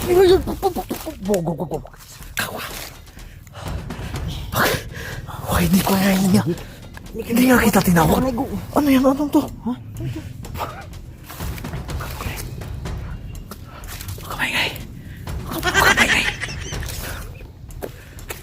Why hindi ko ayayin niya? Hindi nga kita tinawag. Ano yan? Anong to? Ha? Kamay-ngay. Kamay-ngay.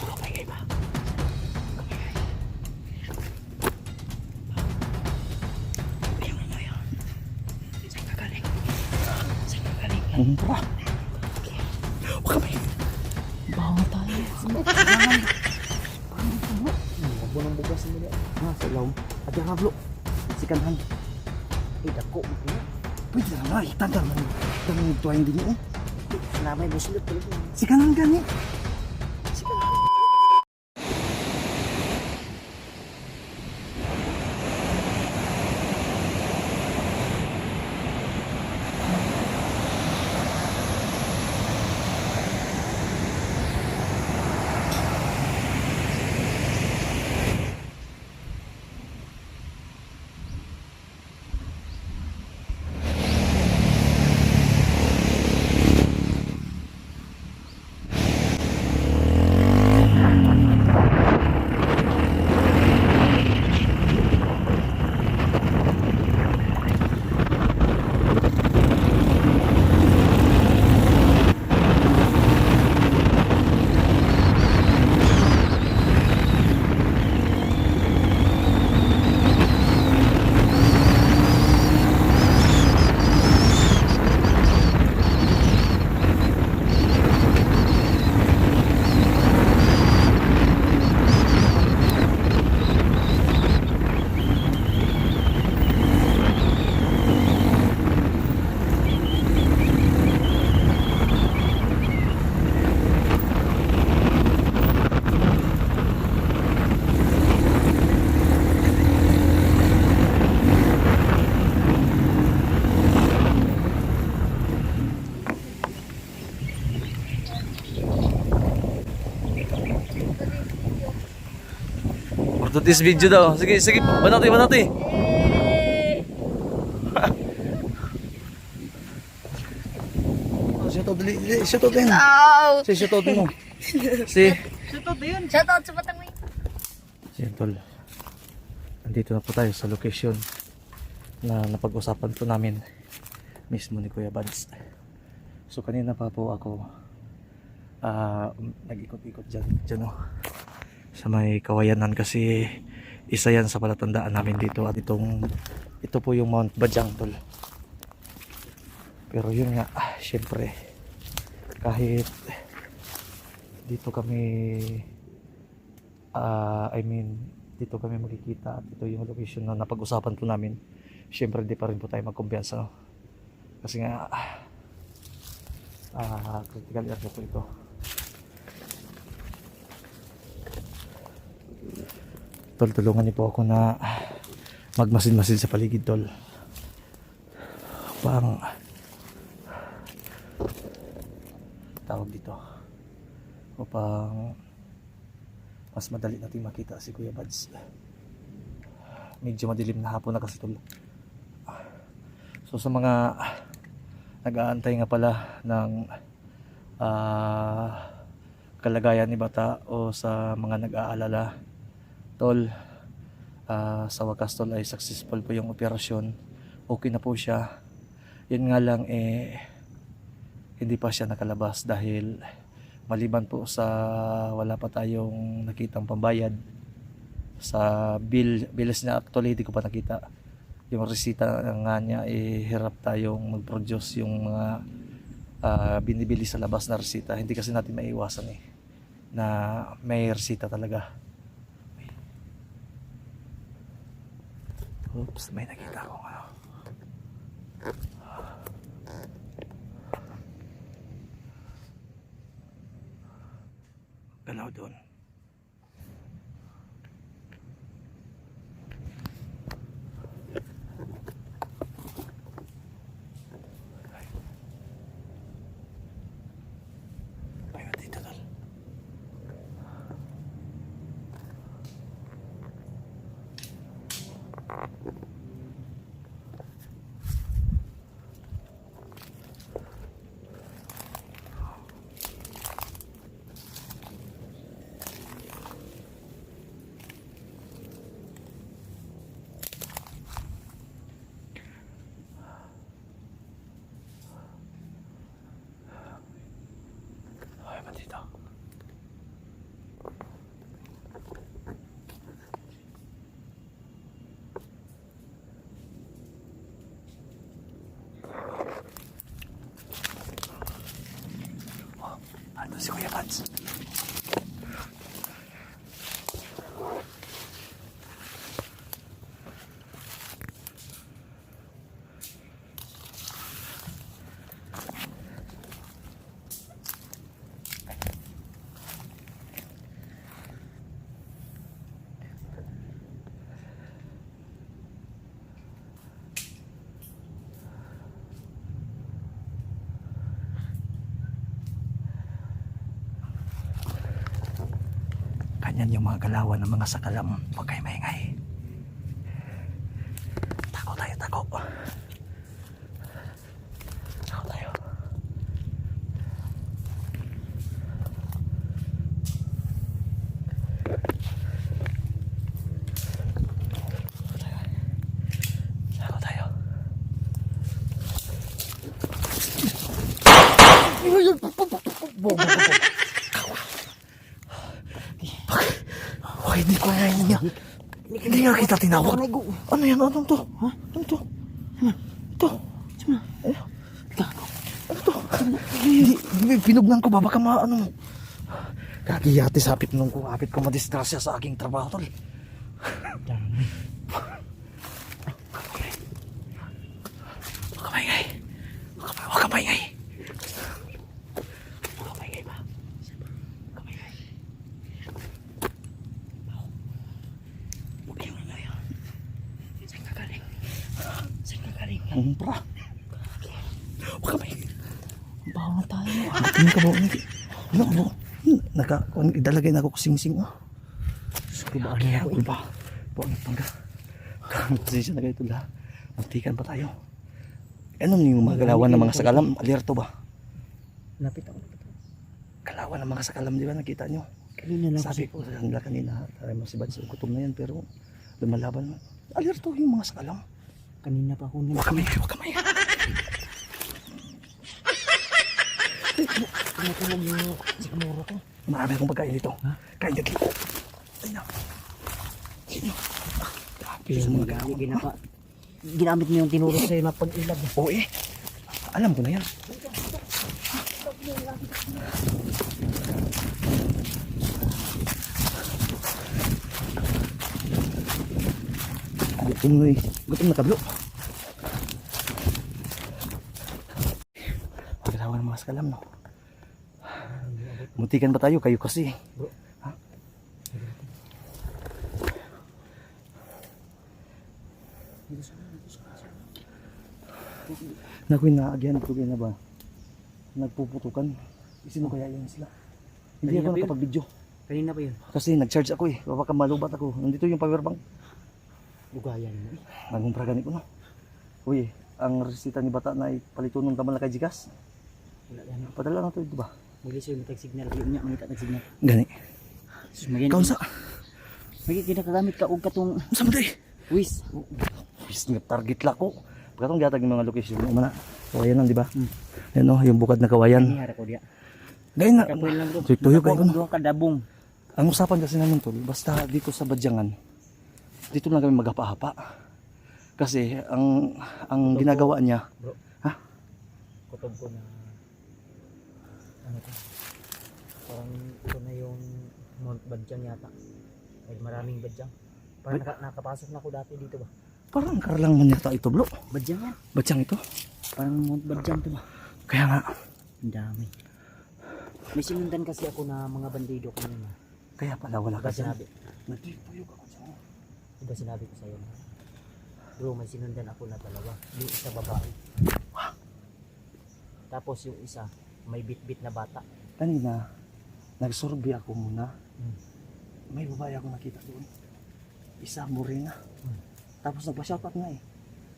Kamay-ngay ba? Ayun mo yan. Saan ka galing? Saan ka galing? Anong ba? Huwag kamay. Bawa tayo. Bunong bugas nila. Ha, sa ilaw. At yung hablo. Sikanhan. Dako mo kaya. Pwede na nga. Itanda mo. Daming nagtuwain din yun. Sinamay mo sila. Sikanhan gani. Sikanhan. To this video daw. Sige, sige. Banati, banati. Shoutout dali. Shoutout din. Si shoutout mo. Si. Shoutout yun. Shoutout sa batang may. Tol. Andito na po tayo sa location na napag-usapan po namin mismo ni Kuya Bads. So kanina pa po ako nag-ikot-ikot dyan sa may Kawayanan kasi isa yan sa palatandaan namin dito at ito po yung Mount Bajang, tol. Pero yun nga, syempre kahit dito kami dito kami magkikita at ito yung location na napag-usapan po namin, syempre di pa rin po tayo magkumpiyansa, no? Kasi nga critical area po ito. Tol, tulungan niyo po ako na magmasid-masid sa paligid, tol. Pang tawag dito upang mas madali natin makita si Kuya Bads. Medyo madilim na hapon na kasi, tol. So sa mga nag-aantay nga pala ng kalagayan ni Bata o sa mga nag-aalala, tol, sa wakas, tol, ay successful po yung operasyon. Okay na po siya. Yun nga lang hindi pa siya nakalabas dahil maliban po sa wala pa tayong nakitang pambayad sa bills niya. Actually hindi ko pa nakita yung resita nga niya. Hirap tayong mag-produce yung mga binibili sa labas na resita. Hindi kasi natin maiiwasan na may resita talaga. Oops, may nakita akong galaw doon. Ay, dito tol. dito. Oh, ano si Kuya Pats? Ganyan yung mga galawan ng mga sakalam. Huwag kayo maingay. Tako tayo, tako. Tako tayo. Tako tayo. Okay, hindi ko na niya. Hindi nga kita tinawag. Ano yan? Anong to? Ha? Ano to? Ito. Ano to? Hindi, pinugnan ko ba? Baka maano mo. Kagiyati sa apit nung ko. Apit ko madistrasya sa aking trabaho, tol. Dami. Huwag ka maingay. Huwag ka maingay. Huwag ka maingay ba? Huwag ka maingay. Huwag yung ano yan. Saan ka galing? Saan ka galing? Ang pra. Huwag ka maingay. Bawa na tayo. Tingin ka ba? Ano? Idalagay na ako kusing-sing. Kubaan na ako. Iba. Buwan na pangga. Kampisya na kayo ito lahat. Magtikan pa tayo. Ano yung mga galawan ng mga sakalam? Alerto ba? Lapit ako. Galawan ng mga sakalam, di ba? Nakita nyo? Kanina lang Sabi ko sa kanila kanina, tayo mo si Bads, gutom na yan, pero lumalaban. Alerto yung mga sakalam. Kanina pa ako nila. Huwag kamay, huwag kamay. Tinatulog yung sigmuro ko. Marami akong pagkain dito. Ha? Kain dito. Ayun na. Ayun na. Yung mga gamit ginamit mo yung tinuro sa'yo na pag-ilag. Oo eh. Alam ko na yan. Gutom na kablo. Pagkatawa ng mga sakalam, no? Muntikan ba tayo? Kayo kasi. Bro. Ha? Nakuin na agyan ko na ba? Nagpuputukan. Sino kaya yun sila? Hindi Kanina ako ba yun? nakapag-video. Kanina pa yun. Kasi nag-charge ako eh. Baka malubat ako. Nandito yung power bank. Ugayan mo eh. Nagumpra ganit ko na. Uy, ang resita ni Bata na ipalito nung tamal na kay Gcash. Wala yan. Padala na to ito ba? Mag-isip mo tag-signal. Yun niya, may tag-signal. Gani. Kaun Kaunsa? may kinakagamit ka o katong Saan mo tayo? Wiz. Bis nga target la ko. Pagkatong gatag ng mga location mo na. Kawayan lang, di ba? Hmm. Yan o, yung bukad na kawayan. Nangyari ko diya. Gayun na. Kapoy lang bro. Tuyo kayo ko na. Duha ka dabong. Ang usapan kasi namin tol, basta dito sa Badyangan, dito lang kami maghapa-hapa. Kasi ang ginagawa niya, Bro. Ha? Kutob ko na ano to? Parang ito na yung Mount Badyang yata. May maraming badyang. Parang nakapasok na ako dati dito ba? parang karalang man yata ito bro. Badyang yan. Badyang ito. Parang Mount Badyang to ba? Kaya nga, Ang dami. May sinundan kasi ako na mga bandido kanina. kaya pala wala Diba ka dyan. sinabi? Nagtipuyog ako dyan. Diba sinabi ko sa'yo na? Bro, may sinundan ako na dalawa. Yung isa babae. Tapos yung isa, may bit-bit na bata. Kanina, nagsurvey ako muna. Hmm. May babae ako nakita doon. Isa morena. Tapos nagpa-shoutout nga eh.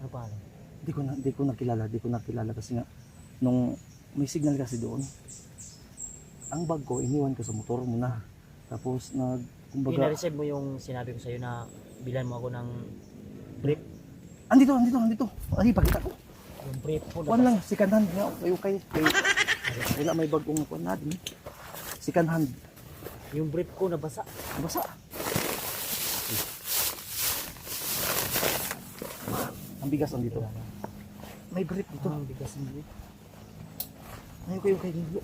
Ano pa alam? Di ko nakilala kasi nga nung may signal kasi doon. Ang bag ko iniwan ko sa motor muna. Tapos kumbaga Pina-receive mo yung sinabi ko sa'yo na bilan mo ako ng brief. andito. Ay pakita ko. Yung brief po. Kuan lang si kanan nga kayo kay wala may bag kong kuan na din. Second hand. Yung brief ko nabasa. Basa. Ang bigas nandito. May brief dito. Ang bigas ng brief. Ayun ko yung kay Blo.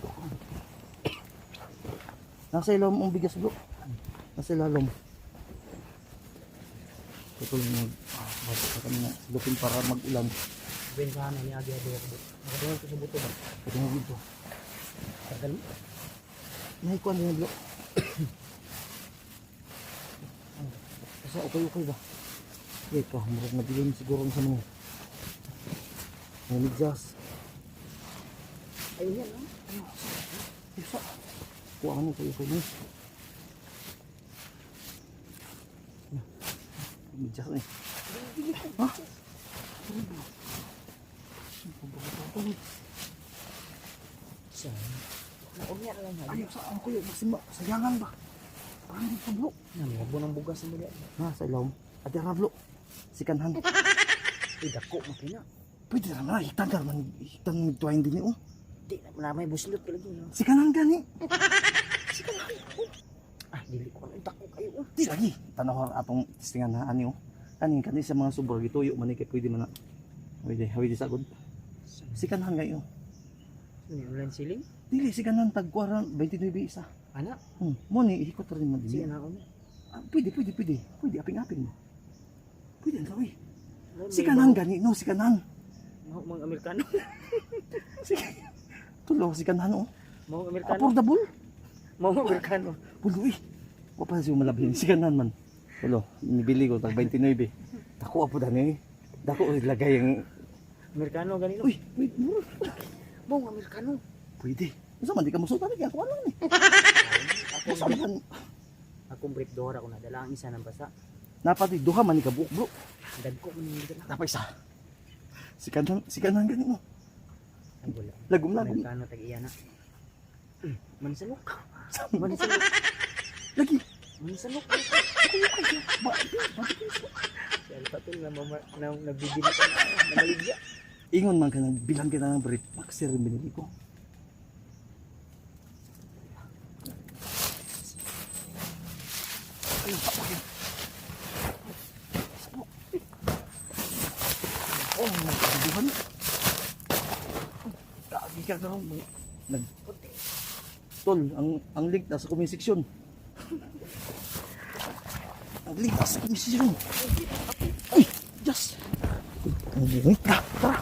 Nasa ilalim ang bigas, Blo. Nasa ilalim. Ito yung basta ka kami na silupin para mag-ulan. Bensahan na ni Agi Ado ako. Nakadungan ko sa buto ba? Ito yung dito. Tagal mo. Nahikuan din yung Blo. Kasi okay ba? Okay ka, murag nabigay mo siguro sa mga. May medyas. Ayun yan, no? Isa. Kuha ka mo kayo mo. Medyas eh. Ha? Saan? Naumya lang nga. Ayaw sa ano kuya, sayangan ba? Parang dito Blo. Namabo ng bugas ng muli. Ha, sa ilaw. At yung Blo. Second hand. Ay, dako makina. Pwede na na, hitandar man. Hitang tuwain din yun. Di na may buslot ka lagi. No? Second hand gani. Ah, dili ko ano dako kayo. Di lagi. Tanaw ang atong testingan na ani oh. Kani sa mga sobrang gituyo man kay pwede man na. Pwede sagod. Second hand gayo. Ano yung online selling? Dili second hand tagkuaran 29 isa. Ana? Mo ni ihikot rin man Sige din. na ako. Pwede. Pwede aping-aping mo. Pwede ang gawin. Second hand gani, no second hand. Mga Amerikano. Tulo second hand oh. Mga Amerikano. Affordable. Mga Amerikano. Pulo eh. Wa pa siya malabhin. Second hand man. Tulo, nibili ko tag 29. Dako apo dani. Dako ilagay ang Amerikano ganito. uy, wait, mura. Mga Amerikano. Pwede. Isa man di ka musultan lagi ako lang ni. Ako Sa man akong brief door ako nadala ang isa ng basa. napati duha man ni ka buok bro. Dagko ko nang dala. Napay isa. Second hand gani mo. Ang wala. Lagom-lagom. Amerikano tag iya na. Mansalok. Mansalok. Lagi. Mansalok. Ba, Si Alpatul na nagbibili ka na maligya. ingon man ka nang bilang kita ng brief. Maksir binili ko. Ay, papakin. Oh, nagkaduhan. Kagi ka daw. Tol, ang link nasa comment section. Ang link nasa comment section. Ay, just. Wait, tara.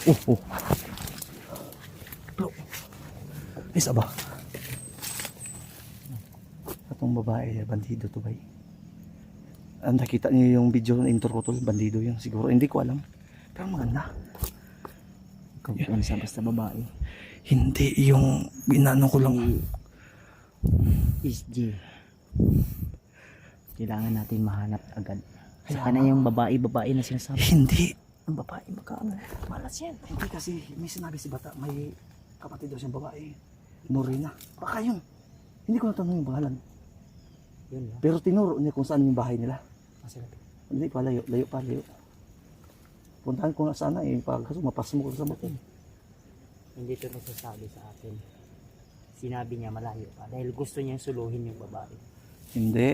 Oh. Bro. Isa ba? Atong babae, bandido to ba? Ang nakita niyo yung video ng intro ko tol, bandido yun siguro. Hindi ko alam. Pero maganda. Ikaw sa basta babae. Hindi yung binano ko lang. SG. Kailangan natin mahanap agad. Saka na yung babae na sinasabi. Hindi. Ang babae magkaano? Malas yan. Hindi kasi may sinabi si Bata, may kapatid daw siyang babae. Morena. Baka yun. Hindi ko natanong yung pangalan. Yun lang. Pero tinuro niya kung saan yung bahay nila. Masarap. Hindi pa, layo pa. Puntahan ko nga sana eh, kaso mapas mo ko sa motor. Hindi ito nagsasabi sa atin. Sinabi niya malayo pa. Dahil gusto niyang suluhin yung babae. Hindi.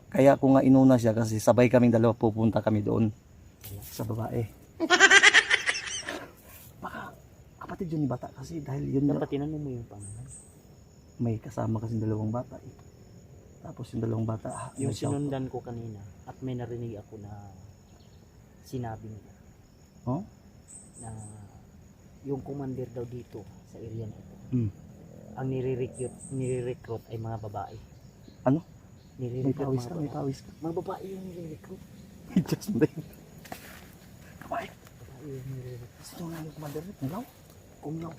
Kaya ko nga inuna siya kasi sabay kaming dalawa pupunta kami doon sa babae. Baka kapatid yun ni Bata kasi dahil yun na Dapat tinanong mo yung pangalan. may kasama kasi dalawang bata eh. Tapos yung dalawang bata Yung nag-shout. sinundan ko kanina at may narinig ako na sinabi nila Oh? na yung commander daw dito sa area na ito. Ang nire-recruit ay mga babae. Ano? May Nire-recruit pawis mga ka, may babae. pawis ka. Mga babae yung nire-recruit. Just mo din. Kamay. Babae yung nire-recruit. Gusto nga yung commander rin. Nilaw? Kumlaw.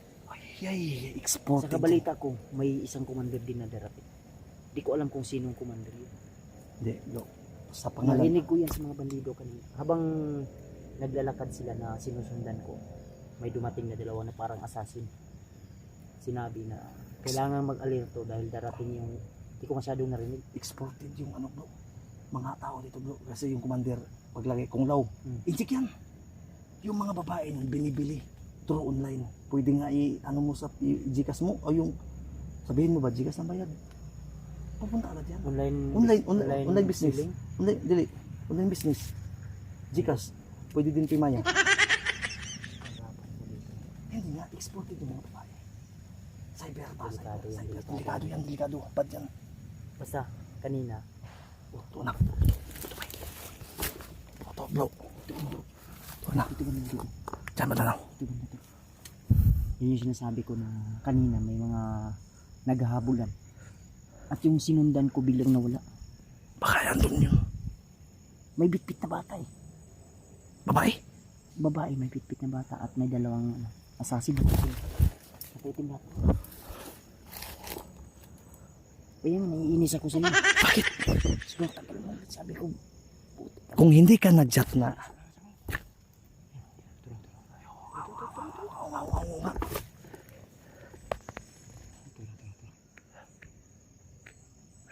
Ay, exported. Sa kabalita ko, may isang commander din na darating. Di ko alam kung sinong commander yun. Hindi, lo. Sa pangalan. Narinig ko yan sa mga bandido kanina. Habang naglalakad sila na sinusundan ko, may dumating na dalawa na parang assassin. Sinabi na kailangan mag-alerto dahil darating yung, di ko masyadong narinig. Exported yung ano bro. Mga tao dito bro. Kasi yung commander, paglagay kung law. Injik yan. Yung mga babae nang binibili through online. Pwede nga ano mo sa i-Gcash mo o yung Sabihin mo ba, Gcash ang bayad? Pupunta agad yan. Online business. billing. Online business. Gcash. Pwede din Pimaya. Hindi nga, exported yung mga babae. Cyber pa, Delikado yan, cyber. delikado. Delikado. Bad yan. Basta, kanina, Ito na. Ito, bro. Ito na. Diyan ba na lang? yun yung sinasabi ko na kanina may mga naghahabulan. At yung sinundan ko biglang nawala. Baka yan doon yun. May bitbit na bata eh. Babae? Babae, may bitbit na bata at may dalawang assassin. Napitin bata. Kaya nga, naiinis ako sa iyo. Bakit? Siguro tagal mo. Sabi ko, Kung hindi ka nag-chat na.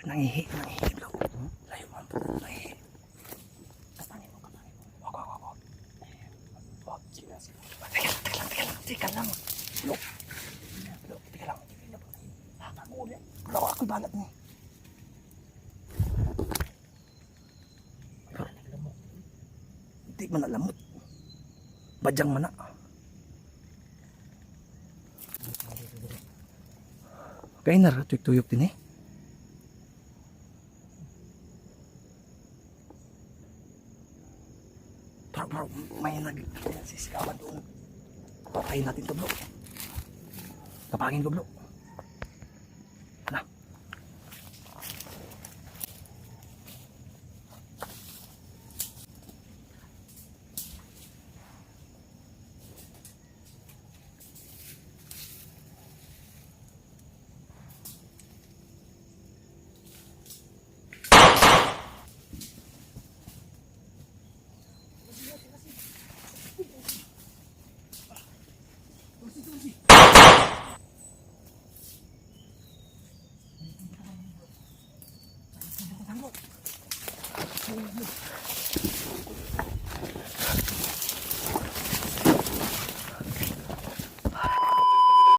Nangihi, bro. Layo man po, nangihi. katangin mo. Wag. Sige. Teka lang. Bro, teka lang. Bro, ako'y balat mo. Hindi man alamot. Badyang mana. Kaya na, tuyok din eh. Bro, may nagsisigawan doon. Patayin natin to, bro. Kapangin ko, bro.